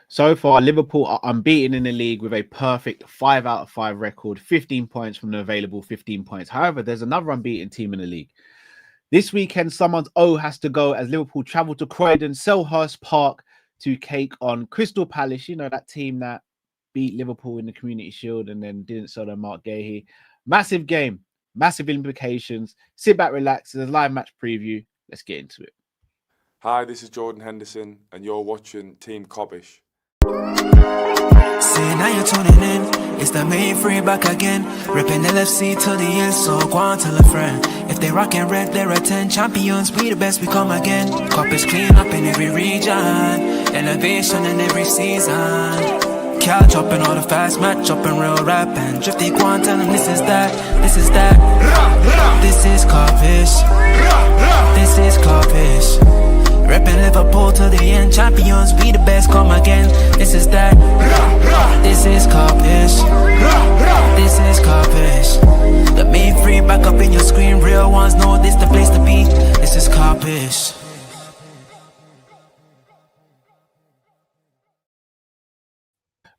So far, Liverpool are unbeaten in the league with a perfect 5 out of 5 record, 15 points from the available 15 points. However, there's another unbeaten team in the league. This weekend, someone's O has to go as Liverpool travel to Croydon, Selhurst Park to take on Crystal Palace. You know, that team that beat Liverpool in the Community Shield and then didn't sell their Mark Gahey. Massive game, massive implications. Sit back, relax. There's a live match preview. Let's get into it. Hi, this is Jordan Henderson, and you're watching Team Kopish. See, now you're tuning in. It's the main free back again. Ripping LFC to the end, so go on tell a friend. If they rockin' red, they're a 10 champions. We the best, we come again. Kopish clean up in every region. Elevation in every season. Cal chopping all the fast match, chopping real rap and drifty quan telling this is that, this is that. This is Kopish. This is Kopish. Reppin' Liverpool to the end, champions, we the best, come again. This is that. This is Kopish. This is Kopish. The main free back up in your screen, real ones know this the place to be. This is Kopish.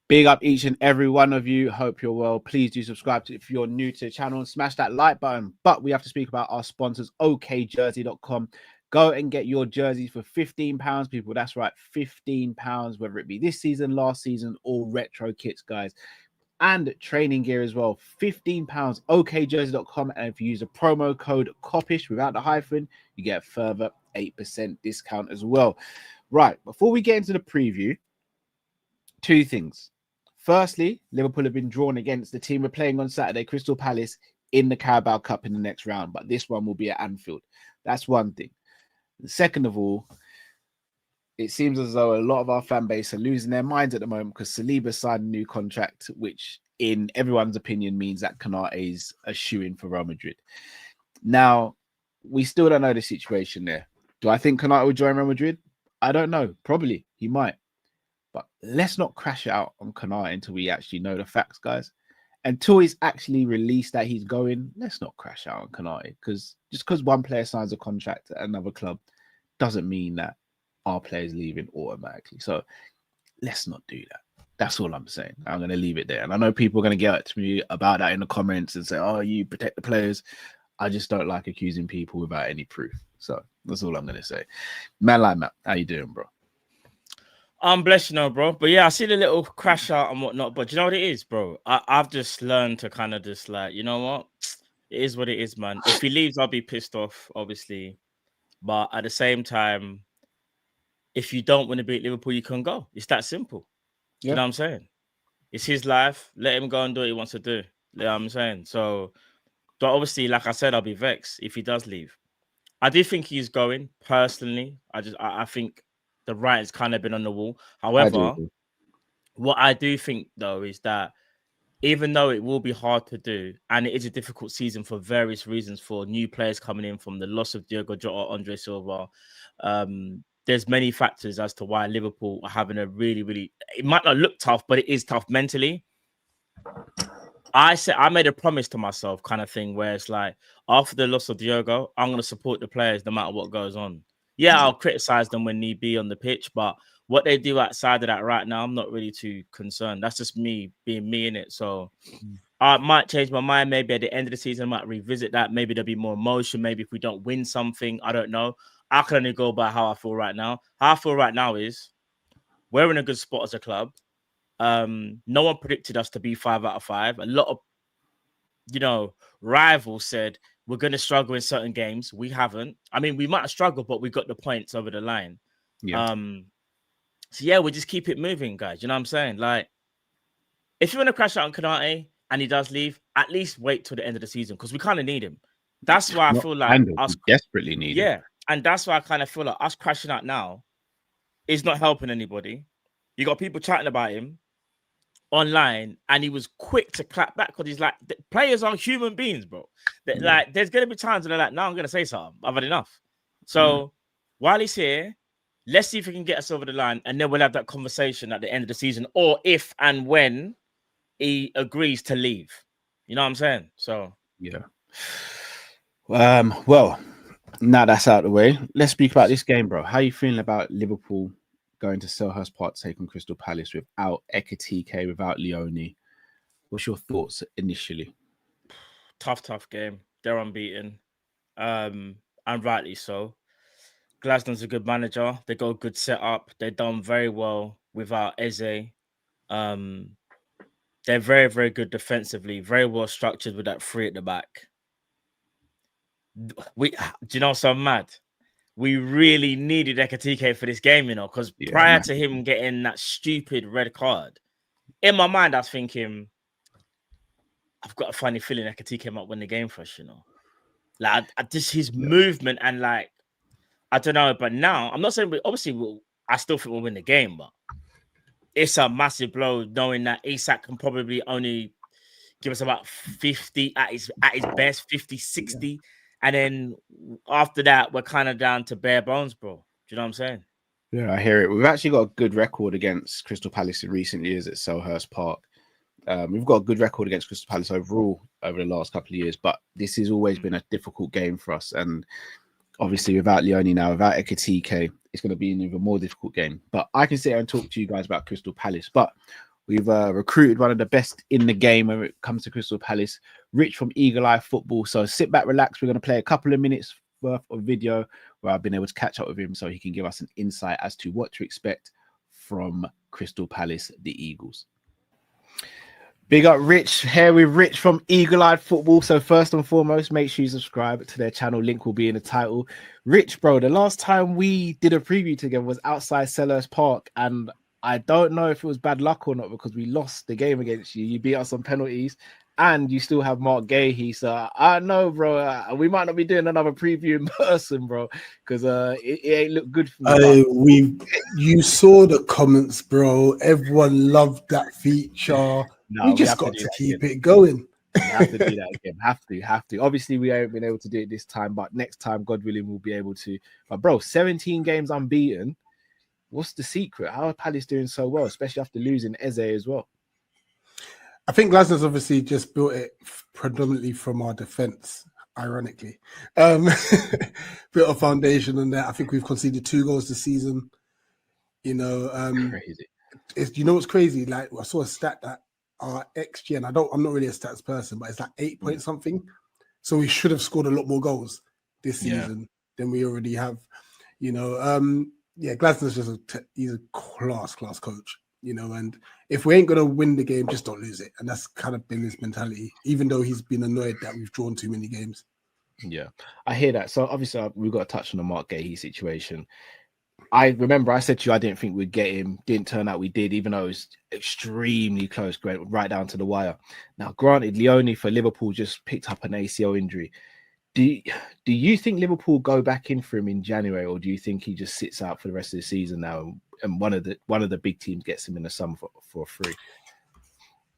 Big up each and every one of you. Hope you're well. Please do subscribe if you're new to the channel and smash that like button. But we have to speak about our sponsors, okjersey.com. Go and get your jerseys for £15, people. That's right, £15, whether it be this season, last season, or retro kits, guys. And training gear as well, £15, okjersey.com. And if you use the promo code KOPISH without the hyphen, you get a further 8% discount as well. Right, before we get into the preview, two things. Firstly, Liverpool have been drawn against the team we're playing on Saturday, Crystal Palace, in the Carabao Cup in the next round. But this one will be at Anfield. That's one thing. Second of all, it seems as though a lot of our fan base are losing their minds at the moment because Saliba signed a new contract, which in everyone's opinion means that Konate is a shoo-in for Real Madrid. Now, we still don't know the situation there. Do I think Konate will join Real Madrid? I don't know. Probably. He might. But let's not crash it out on Konate until we actually know the facts, guys. Until he's actually released that he's going, let's not crash out on Konate, because just because one player signs a contract at another club doesn't mean that our player's leaving automatically. So let's not do that. That's all I'm saying. I'm going to leave it there. And I know people are going to get to me about that in the comments and say, oh, you protect the players. I just don't like accusing people without any proof. So that's all I'm going to say. Man like Matt, how you doing, bro? I'm blessed, bro. But yeah, I see the little crash out and whatnot. But you know what it is, bro? I've just learned to kind of just like, you know what? It is what it is, man. If he leaves, I'll be pissed off, obviously. But at the same time, if you don't want to beat Liverpool, you can go. It's that simple. Yeah. You know what I'm saying? It's his life. Let him go and do what he wants to do. You know what I'm saying? So, but obviously, like I said, I'll be vexed if he does leave. I do think he's going, personally. I think the writing's kind of been on the wall. However, what I do think, though, is that even though it will be hard to do, and it is a difficult season for various reasons, for new players coming in from the loss of Diogo Jota, Andre Silva, there's many factors as to why Liverpool are having a really, it might not look tough, but it is tough mentally. I made a promise to myself kind of thing where it's like, after the loss of Diogo, I'm going to support the players no matter what goes on. Yeah, I'll criticize them when need be on the pitch, but what they do outside of that right now, I'm not really too concerned. That's just me being me in it. So I might change my mind. Maybe at the end of the season, I might revisit that. Maybe there'll be more emotion. Maybe if we don't win something, I don't know. I can only go by how I feel right now. How I feel right now is we're in a good spot as a club. No one predicted us to be 5 out of 5. A lot of, rivals said we're going to struggle in certain games. We haven't. I mean, we might have struggled, but we got the points over the line. Yeah. So yeah, we just keep it moving, guys. You know what I'm saying? Like, if you want to crash out on Konate and he does leave, at least wait till the end of the season because we kind of need him. That's why I feel like us desperately need him. Yeah, and that's why I kind of feel like us crashing out now is not helping anybody. You got people chatting about him online, and he was quick to clap back because he's like, players are human beings, bro. Like, there's gonna be times when they're like, "No, I'm gonna say something. I've had enough." So while he's here, let's see if we can get us over the line, and then we'll have that conversation at the end of the season, or if and when he agrees to leave. You know what I'm saying? So yeah. Well, now that's out of the way, let's speak about this game, bro. How are you feeling about Liverpool going to Selhurst Park to take on Crystal Palace without Ekitike, without Leone. What's your thoughts initially? Tough game. They're unbeaten. And rightly so. Glasnow's a good manager. They got a good setup. They've done very well without Eze. They're very, very good defensively. Very well structured with that three at the back. Do you know what's so mad? We really needed Ekitike for this game, because prior to him getting that stupid red card, in my mind, I was thinking, I've got a funny feeling Ekitike might win the game for us, Like, just his movement and, like, I don't know. But now, I'm not saying, obviously, I still think we'll win the game, but it's a massive blow knowing that Isak can probably only give us about 50 at his best, 50, 60. And then after that, we're kind of down to bare bones, bro. Do you know what I'm saying? Yeah, I hear it. We've actually got a good record against Crystal Palace in recent years at Selhurst Park. We've got a good record against Crystal Palace overall over the last couple of years, but this has always been a difficult game for us. And obviously, without Leone now, without Ekitike, it's going to be an even more difficult game. But I can sit here and talk to you guys about Crystal Palace. But we've recruited one of the best in the game when it comes to Crystal Palace, Rich from Eagle Eye Football. So sit back, relax. We're going to play a couple of minutes worth of video where I've been able to catch up with him so he can give us an insight as to what to expect from Crystal Palace, the Eagles. Big up Rich, here with Rich from Eagle Eye Football. So first and foremost, make sure you subscribe to their channel. Link will be in the title. Rich, bro, the last time we did a preview together was outside Selhurst Park, and I don't know if it was bad luck or not because we lost the game against you. You beat us on penalties, and you still have Mark Gahey. So I know, bro, we might not be doing another preview in person, bro, because it ain't look good for me. You saw the comments, bro. Everyone loved that feature. No, we just got to keep it going. We have to do that again. Have to. Obviously, we haven't been able to do it this time, but next time, God willing, we'll be able to. But bro, 17 games unbeaten. What's the secret? How are Palace doing so well, especially after losing Eze as well? I think Glasnow's obviously just built it predominantly from our defense, ironically. Built a foundation on that. I think we've conceded 2 goals this season. Crazy. You know what's crazy? Like, I saw a stat that our XG, and I'm not really a stats person, but it's like 8 point something. So we should have scored a lot more goals this season than we already have. Glasnow's he's a class coach, and if we ain't gonna win the game, just don't lose it. And that's kind of been his mentality, even though he's been annoyed that we've drawn too many games. Yeah, I hear that. So obviously we've got to touch on the Mark Gahey situation. I remember I said to you I didn't think we'd get him. Didn't turn out we did, even though it was extremely close, right down to the wire. Now, granted, Leone for Liverpool just picked up an ACL injury. Do you think Liverpool go back in for him in January, or do you think he just sits out for the rest of the season now, and one of the big teams gets him in the summer for free?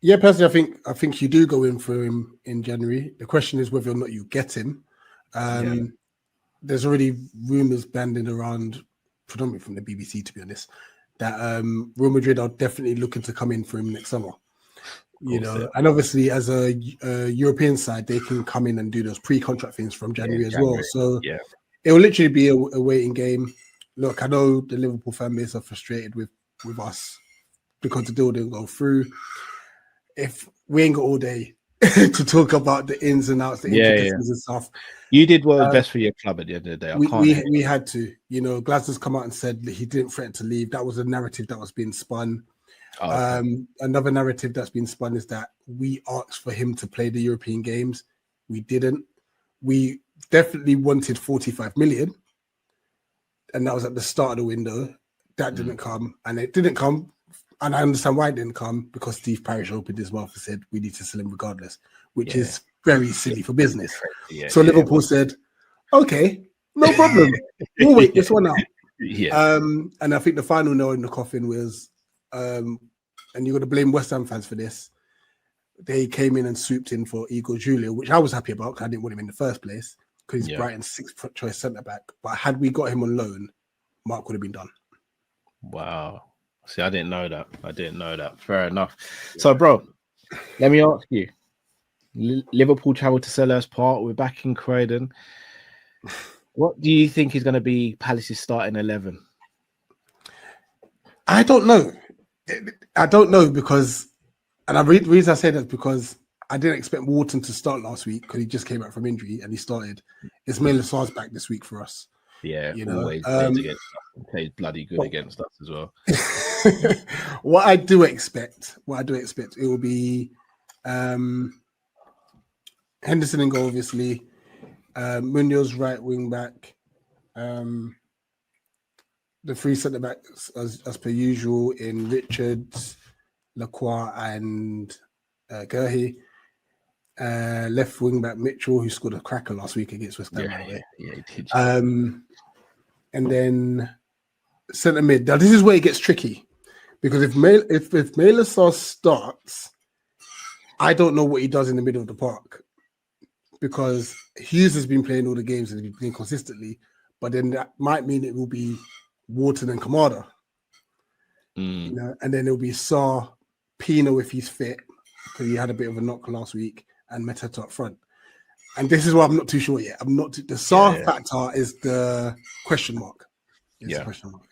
Yeah, personally, I think you do go in for him in January. The question is whether or not you get him. There's already rumours banding around, predominantly from the BBC, to be honest, that Real Madrid are definitely looking to come in for him next summer. And obviously as a European side, they can come in and do those pre-contract things from January as well. So it will literally be a waiting game. Look, I know the Liverpool fan base are frustrated with us because the deal didn't go through. If we ain't got all day to talk about the ins and outs, the intricacies and stuff. You did what was best for your club at the end of the day. We had to. Glasnow's come out and said that he didn't threaten to leave. That was a narrative that was being spun. Another narrative that's been spun is that we asked for him to play the European games. We didn't. We definitely wanted 45 million, and that was at the start of the window. That didn't come, and it didn't come. And I understand why it didn't come, because Steve Parish opened his mouth and said we need to sell him regardless, which is very silly for business. So Liverpool said, okay, no problem. We'll wait this one out. And I think the final nail in the coffin was, and you're going to blame West Ham fans for this, they came in and swooped in for Igor Julio, which I was happy about because I didn't want him in the first place because he's Brighton's 6th choice centre-back. But had we got him on loan, Mark would have been done. Wow. See, I didn't know that. Fair enough. So, bro, let me ask you. Liverpool travelled to Selhurst Park. We're back in Croydon. What do you think is going to be Palace's starting 11? I don't know. I don't know because, and the reason I say that is because I didn't expect Wharton to start last week because he just came back from injury and he started. Ismail Assar's back this week for us. Yeah, You know, always plays bloody good against us as well. What I do expect, it will be Henderson in goal, obviously. Munoz right wing back. The three centre backs as per usual in Richards, Lacroix, and Gerhi. Left wing back Mitchell, who scored a cracker last week against West Ham. Yeah, he did. And then centre mid. Now this is where it gets tricky because if Malasar starts, I don't know what he does in the middle of the park because Hughes has been playing all the games and he's been playing consistently, but then that might mean it will be Wharton and Kamada. You know, and then it'll be Sarr, Pino if he's fit because he had a bit of a knock last week, and Mateta up front. And this is why I'm not too sure yet. I'm not. The Sarr factor is the question mark. It's a question mark.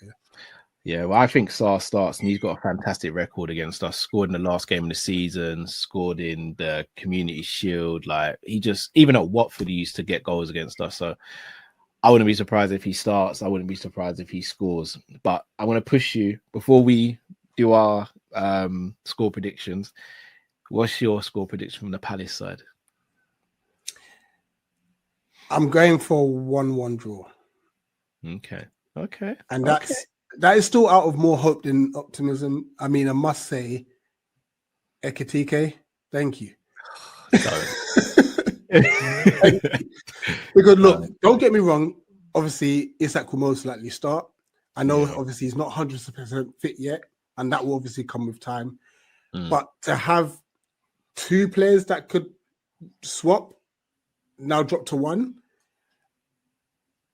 Yeah, well, I think Sarr starts, and he's got a fantastic record against us. Scored in the last game of the season, scored in the Community Shield. Like he just, even at Watford, he used to get goals against us. So I wouldn't be surprised if he starts. I wouldn't be surprised if he scores. But I want to push you before we do our score predictions. What's your score prediction from the Palace side? I'm going for 1-1 draw. Okay. And that is still out of more hope than optimism. I mean, I must say, Ekitike, thank you. Because look, don't get me wrong. Obviously, Isak will most likely start. I know, obviously, he's not 100% fit yet, and that will obviously come with time. But to have two players that could swap now drop to one,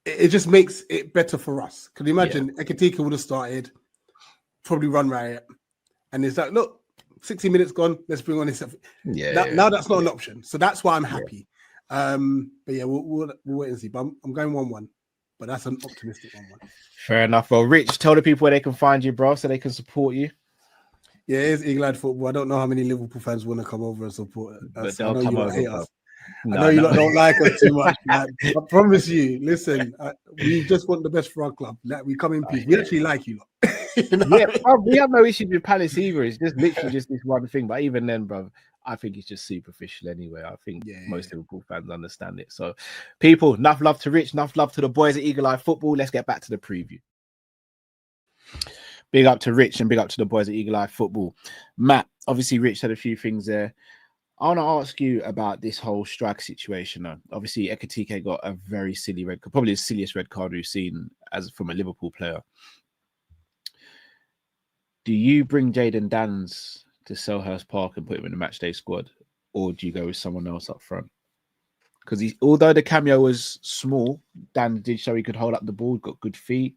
it just makes it better for us. Can you imagine Ekitike would have started, probably run riot, and it's like, look, 60 minutes gone, let's bring on this. Now that's not an option. So that's why I'm happy. But yeah, we'll wait and see. But I'm going 1-1. But that's an optimistic 1-1. Fair enough. Well, Rich, tell the people where they can find you, bro, so they can support you. Yeah, it is Eagle-eyed football. I don't know how many Liverpool fans want to come over and support us. But they'll come over, hate us. I know you lot don't like us too much, man. I promise you, listen, we just want the best for our club. We come in peace. We actually like you lot. You know? Yeah, we have no issues with Palace either. It's just literally just this one thing. But even then, bro, I think it's just superficial anyway. I think most Liverpool fans understand it. So, people, enough love to Rich, enough love to the boys at Eagle-Eye Football. Let's get back to the preview. Big up to Rich and big up to the boys at Eagle-Eye Football. Matt, obviously, Rich said a few things there. I want to ask you about this whole strike situation. Obviously, Ekitike got a very silly red card, probably the silliest red card we've seen as from a Liverpool player. Do you bring Jayden Danns to Selhurst Park and put him in the matchday squad, or do you go with someone else up front? Because although the cameo was small, Dan did show he could hold up the ball, got good feet,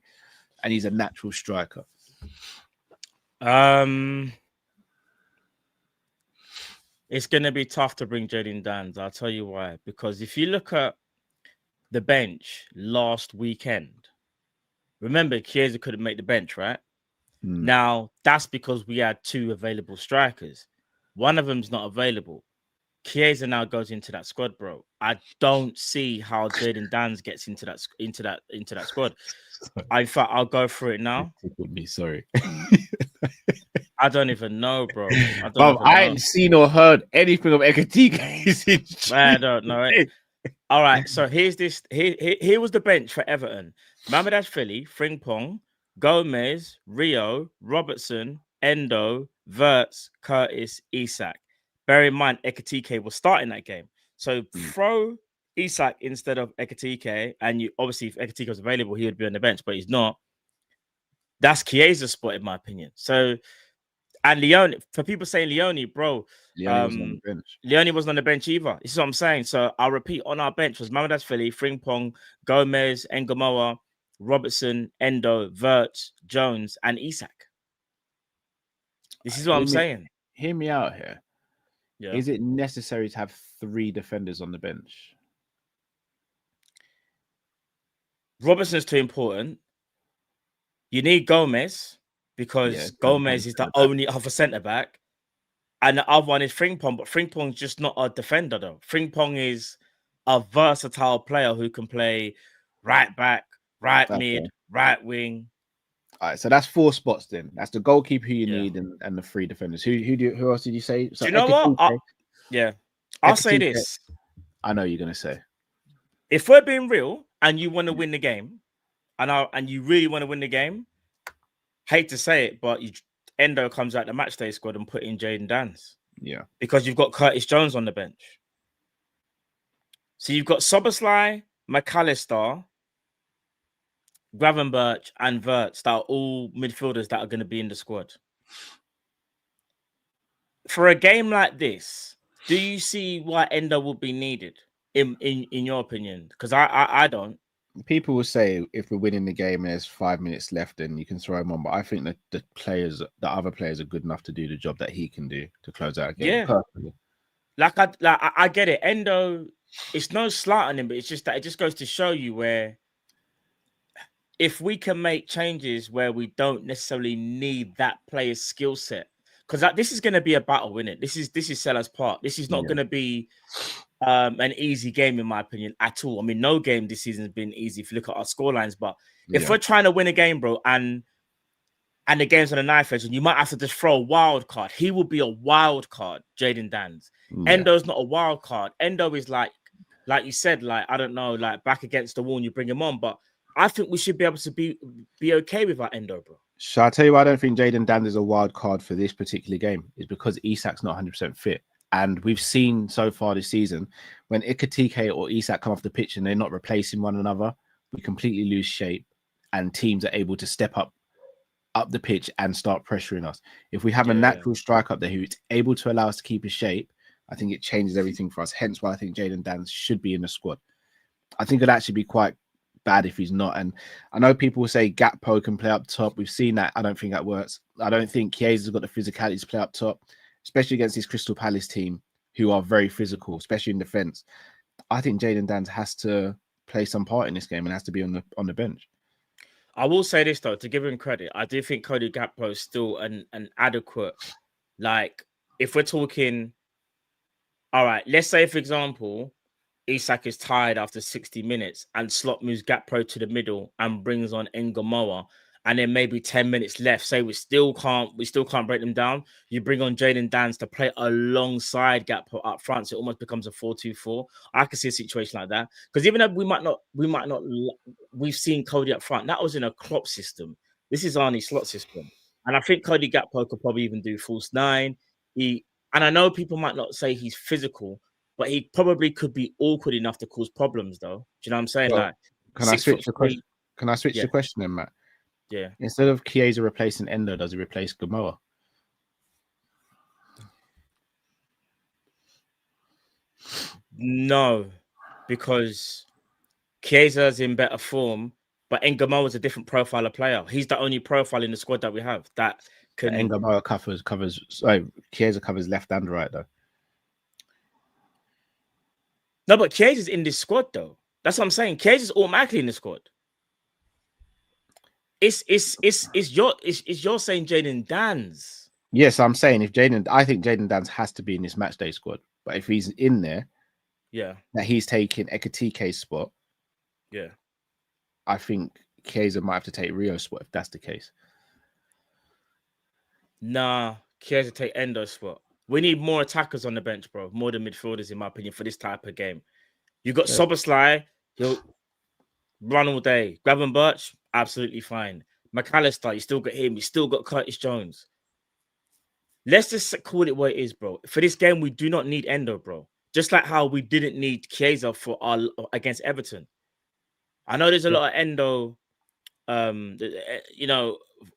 and he's a natural striker. It's going to be tough to bring Jayden Danns. I'll tell you why. Because if you look at the bench last weekend, remember, Chiesa couldn't make the bench, right? Now, that's because we had two available strikers. One of them's not available. Chiesa now goes into that squad, bro. I don't see how Jayden Danns gets into that squad. In fact, I'll go through it now. Would be sorry. I don't even know, bro. I ain't seen or heard anything of Ekitike. I don't know it. All right, so here's this. Here was the bench for Everton: Mamadashvili, Frimpong, Gomez, Rio, Robertson, Endo, Wirtz, Curtis, Isak. Bear in mind, Ekitike was starting that game, so throw Isak instead of Ekitike, and you obviously, if Ekitike was available, he would be on the bench, but he's not. That's Chiesa's spot, in my opinion. So. And Leone, for people saying Leone, bro, Leone wasn't on the bench either. This is what I'm saying. So I'll repeat, on our bench was Mamadashvili, Frimpong, Gomez, Ngomoa, Robertson, Endo, Wirtz, Jones, and Isak. This is what I'm saying. Hear me out here. Yeah. Is it necessary to have three defenders on the bench? Robertson's too important. You need Gomez. because Gomez is the only other centre back, and the other one is Frimpong. But Frimpong's just not a defender, though. Frimpong is a versatile player who can play right back, right mid, right wing. All right, so that's 4 spots then. That's the goalkeeper who you need and the 3 defenders. Who else did you say? So do you know what? I'll say this. I know you're gonna say. If we're being real and you want to win the game, and you really want to win the game, hate to say it, but Endo comes out the matchday squad and put in Jaden Dans. Yeah. Because you've got Curtis Jones on the bench. So you've got Soboslai, McAllister, Gravenberch, and Wirtz that are all midfielders that are going to be in the squad. For a game like this, do you see why Endo would be needed in your opinion? Because I don't. People will say if we're winning the game and there's 5 minutes left, then you can throw him on. But I think that the other players are good enough to do the job that he can do to close out a game. Yeah. Perfectly. I get it. Endo, it's no slight on him, but it's just that it just goes to show you where if we can make changes where we don't necessarily need that player's skill set, because this is going to be a battle, isn't it? This is Sellers Park. This is not going to be an easy game, in my opinion, at all. I mean, no game this season has been easy if you look at our scorelines. But if we're trying to win a game, bro, and the game's on a knife edge, and you might have to just throw a wild card. He will be a wild card, Jaden Dans. Endo's not a wild card. Endo is like you said, like, I don't know, like back against the wall and you bring him on. But I think we should be able to be okay with our Endo, bro. Shall I tell you why I don't think Jaden Dans is a wild card for this particular game? Is because Isak's not 100% fit. And we've seen so far this season, when Ikatike or Isak come off the pitch and they're not replacing one another, we completely lose shape and teams are able to step up the pitch and start pressuring us. If we have a natural striker up there who's able to allow us to keep his shape, I think it changes everything for us. Hence why I think Jaden Dans should be in the squad. I think it'd actually be quite bad if he's not. And I know people will say Gakpo can play up top. We've seen that. I don't think that works. I don't think Chiesa's got the physicality to play up top, especially against this Crystal Palace team who are very physical, especially in defense. I think Jaden Dans has to play some part in this game and has to be on the bench. I will say this though, to give him credit, I do think Cody Gakpo is still an adequate, like, if we're talking, all right, let's say, for example, Isak is tired after 60 minutes and Slot moves Gakpo to the middle and brings on Ngamoa, and then maybe 10 minutes left, say we still can't break them down. You bring on Jaden Dans to play alongside Gakpo up front, so it almost becomes a 4-2-4. I can see a situation like that, because even though we've seen Cody up front. That was in a Klopp system. This is Arnie's slot system, and I think Cody Gakpo could probably even do false 9. And I know people might not say he's physical, but he probably could be awkward enough to cause problems, though. Do you know what I'm saying? Well, like, can I switch the question? Can I switch the question then, Matt? Yeah. Instead of Chiesa replacing Endo, does he replace Gamoa? No, because Chiesa's in better form, but Ngamoa is a different profile of player. He's the only profile in the squad that we have that can. Ngamoa covers. Sorry, Chiesa covers left and right though. No, but Chiesa's in this squad though. That's what I'm saying. Chiesa's automatically in the squad. It's you're saying Jaden Dans. Yes, I'm saying I think Jaden Dans has to be in this matchday squad. But if he's in there, that he's taking Ekatike's spot. Yeah, I think Chiesa might have to take Rio's spot if that's the case. Nah, Chiesa take Endo's spot. We need more attackers on the bench, bro. More than midfielders, in my opinion, for this type of game. You got Soboslai, he'll run all day. Gravenberch, absolutely fine. McAllister, you still got him. You still got Curtis Jones. Let's just call it what it is, bro. For this game, we do not need Endo, bro. Just like how we didn't need Chiesa for against Everton. I know there's a lot of Endo,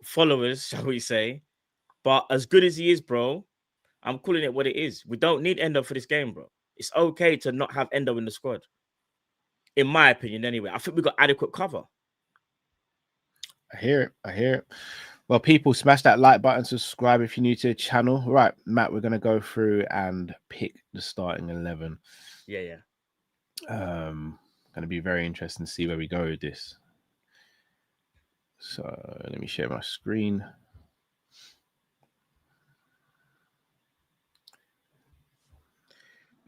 followers, shall we say. But as good as he is, bro, I'm calling it what it is. We don't need Endo for this game, bro. It's okay to not have Endo in the squad. In my opinion, anyway. I think we got adequate cover. I hear it. Well, people, smash that like button, subscribe if you're new to the channel. Right, Matt, we're going to go through and pick the starting 11. Yeah. Going to be very interesting to see where we go with this. So let me share my screen.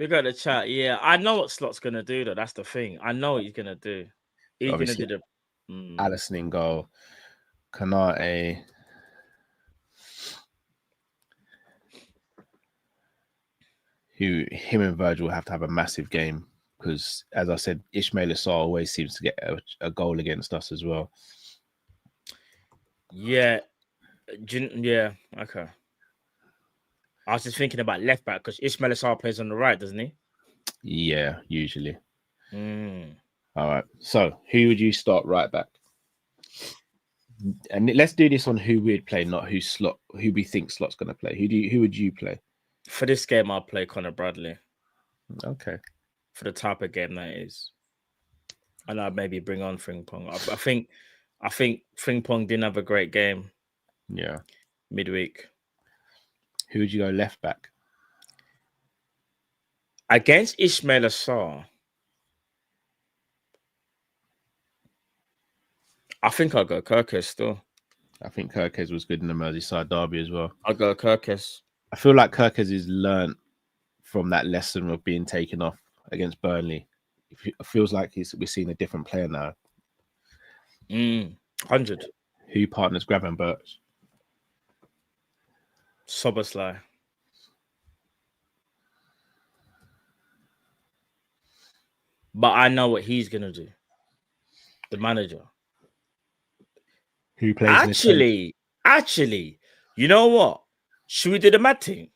We got the chat. Yeah, I know what Slot's gonna do though. That's the thing. I know what he's gonna do. He's Obviously, gonna do the Alisson in goal, Kanate. Him and Virgil have to have a massive game because, as I said, Ismail Assar always seems to get a goal against us as well. Yeah. Yeah. Okay. I was just thinking about left back because Ismail Assar plays on the right, doesn't he? Yeah, usually. Mm. All right. So, who would you start right back? And let's do this on who we'd play, not who we think Slot's going to play. Who would you play? For this game, I'll play Connor Bradley. Okay. For the type of game that is, and I'd maybe bring on Frimpong. I think Frimpong didn't have a great game. Yeah. Midweek. Who would you go left back? Against Ismail Assar, I think I'll go Kirkes still. I think Kirkes was good in the Merseyside derby as well. I'll go Kirkes. I feel like Kirkes has learned from that lesson of being taken off against Burnley. It feels like we're seeing a different player now. 100. Who partners Gravenberch? Soboslai. But I know what he's gonna do. The manager. Who plays? Actually, you know what? Should we do the mad thing?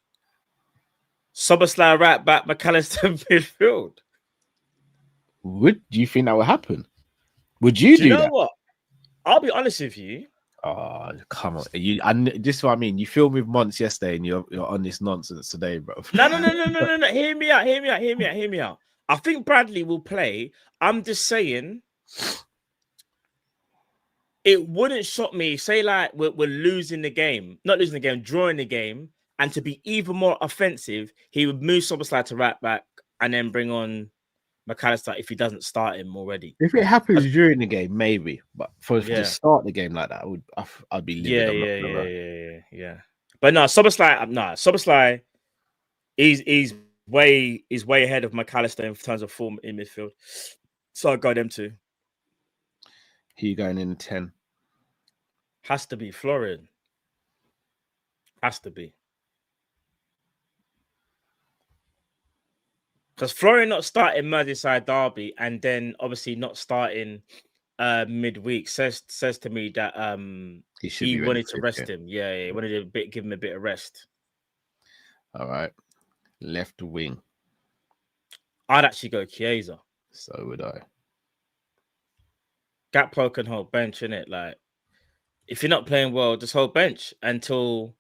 Soboslai right back, McAllister midfield. Do you think that will happen? Would you do know that? what? I'll be honest with you. Oh, come on! This is what I mean. You filmed with Monts yesterday, and you're on this nonsense today, bro. No. Hear me out. I think Bradley will play. I'm just saying, it wouldn't shock me. Say like we're losing the game, not losing the game, drawing the game, and to be even more offensive, he would move Soboslai to right back and then bring on McAllister if he doesn't start him already. If it happens during the game, maybe, but for to start the game like that, I'd be livid. Yeah. But no, Soboslai, he's way ahead of McAllister in terms of form in midfield. So I'd go them two. Who you going in 10? Has to be Florian. Has to be. Because Florian not starting Merseyside derby and then obviously not starting midweek says to me that he wanted to rest him. Yeah, he wanted to give him a bit of rest. All right. Left wing. I'd actually go Chiesa. So would I. Gakpo can hold bench, innit? Like, if you're not playing well, just hold bench until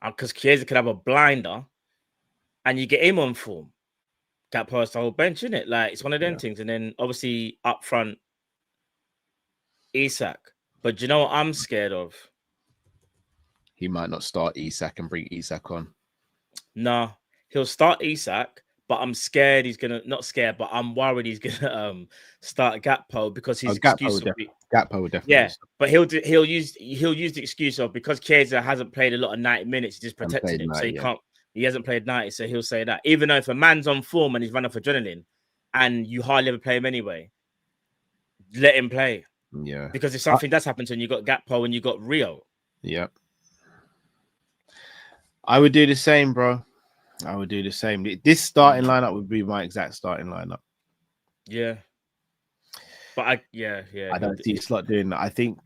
because Chiesa could have a blinder and you get him on form. Gakpo has to hold bench, innit? Like, it's one of them things. And then obviously up front, Isak. But do you know what I'm scared of? He might not start Isak and bring Isak on. No, he'll start Isak, but I'm scared he's gonna not scared, but I'm worried he's gonna start Gakpo because his excuse will be Gakpo would definitely. Yeah, but he'll use the excuse of because Chiesa hasn't played a lot of 90 minutes, he just protected him, so he hasn't played 90, so he'll say that. Even though if a man's on form and he's running off adrenaline, and you hardly ever play him anyway, let him play. Yeah, because if something does happen to him, you got Gakpo and you got Rio. Yeah, I would do the same, bro. I would do the same. This starting lineup would be my exact starting lineup. Yeah. But I don't see Slot doing that. I think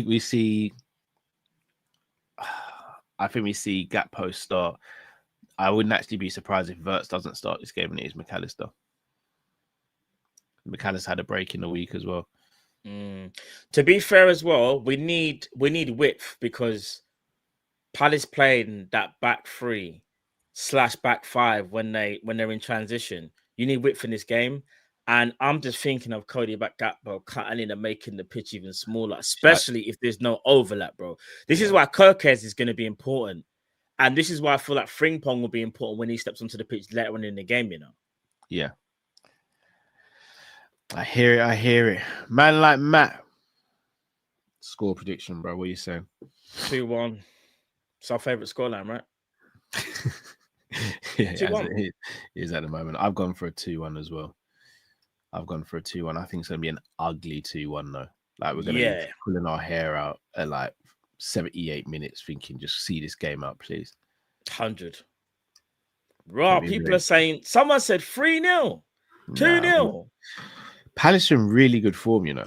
we see Gakpo start. I wouldn't actually be surprised if Wirtz doesn't start this game and it is McAllister. McAllister had a break in the week as well. To be fair as well, we need width because Palace playing that back 3/back 5 when they're in transition. You need width in this game. And I'm just thinking of Cody back Gakpo cutting in and making the pitch even smaller, especially if there's no overlap, bro. This is why Kirkes is going to be important. And this is why I feel like Frimpong will be important when he steps onto the pitch later on in the game, you know? Yeah. I hear it. Man like Matt. Score prediction, bro. What are you saying? 2-1. It's our favourite scoreline, right? Yeah, 2-1. it is at the moment. I've gone for a 2-1 as well. I've gone for a 2-1. I think it's going to be an ugly 2-1 though. Like we're going to be pulling our hair out at like 78 minutes thinking just see this game out, please. 100. Raw, people are saying, someone said 3-0, 2-0. Palace are in really good form, you know.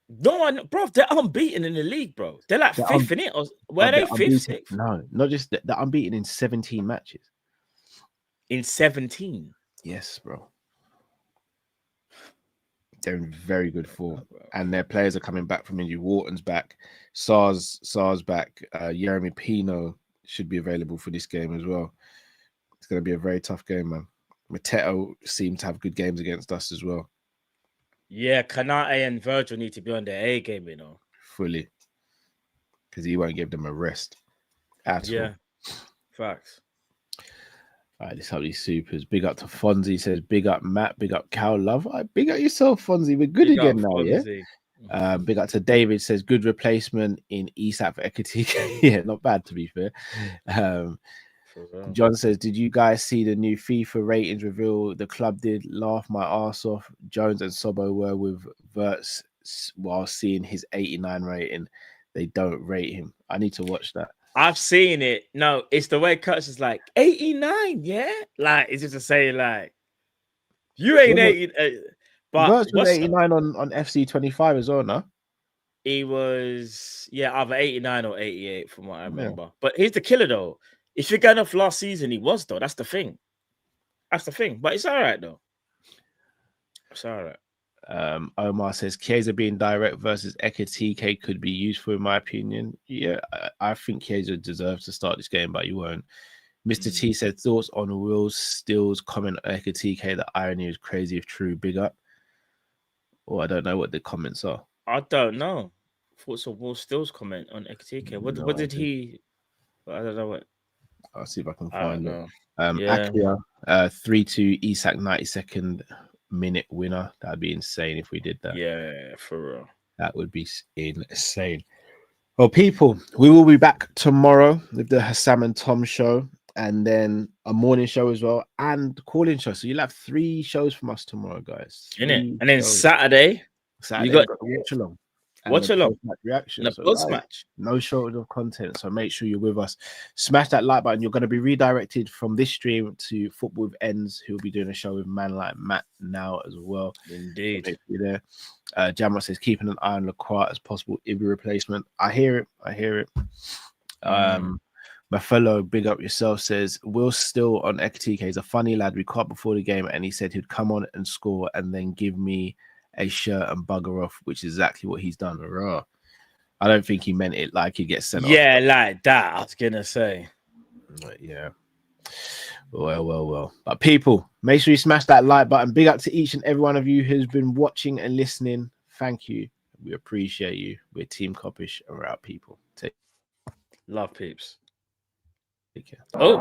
No one, bro, they're unbeaten in the league, bro. They're like fifth in it. Or were they fifth, sixth? No, not just that. They're unbeaten in 17 matches. In 17? Yes, bro. They're in very good form. And their players are coming back from injury. Wharton's back. SARS back. Jeremy Pino should be available for this game as well. It's going to be a very tough game, man. Mateo seemed to have good games against us as well. Yeah, Kanate and Virgil need to be on their A game, you know. Fully. Because he won't give them a rest at all. Facts. All right, let's have these supers. Big up to Fonzie. Says, big up Matt. Big up Cal Love. All right, big up yourself, Fonzie. We're good again now, Fonzie. Yeah? Big up to David. Says, good replacement in Isak for Ekitike. Yeah, not bad, to be fair. John says, did you guys see the new FIFA ratings reveal? The club did laugh my ass off. Jones and Sobo were with Verts while seeing his 89 rating. They don't rate him. I need to watch that. I've seen it. No, it's the way Kurtz is like 89, yeah? Like, it's just to say, like, you ain't 80. But Verts was 89 on FC 25 as well, no? He was, either 89 or 88 from what I remember. Yeah. But here's the killer, though. If you're going off last season, he was, though. That's the thing. But it's all right, though. It's all right. Omar says Chiesa being direct versus Ekitike could be useful in my opinion. Yeah, I think Chiesa deserves to start this game, but you won't. Mr. T said thoughts on Will Still's comment on Ekitike. The irony is crazy if true. Big up. Oh, I don't know what the comments are. I don't know. Thoughts on Will Still's comment on Ekitike. What did he? I don't know what. I'll see if I can find it. Akia 3-2 Isak 92nd minute winner. That'd be insane if we did that. Yeah, for real. That would be insane. Well, people, we will be back tomorrow with the Hassam and Tom show, and then a morning show as well, and call-in show. So you'll have 3 shows from us tomorrow, guys. And then Saturday you got the watch along. Watch along. Reaction. The post-match. No shortage of content. So make sure you're with us. Smash that like button. You're going to be redirected from this stream to Football with Ends, who will be doing a show with man like Matt now as well. Indeed. So there. Jamrot says keeping an eye on Lacroix as possible Ibi replacement. I hear it. My fellow big up yourself says Will Still on Ekitike is a funny lad. We caught before the game and he said he'd come on and score and then give me a shirt and bugger off, which is exactly what he's done. Raw. I don't think he meant it like he gets sent off. Yeah, like that, I was gonna say. Yeah. Well. But people, make sure you smash that like button. Big up to each and every one of you who's been watching and listening. Thank you. We appreciate you. We're Team Kopish and we're out, people. Love peeps. Take care. Oh.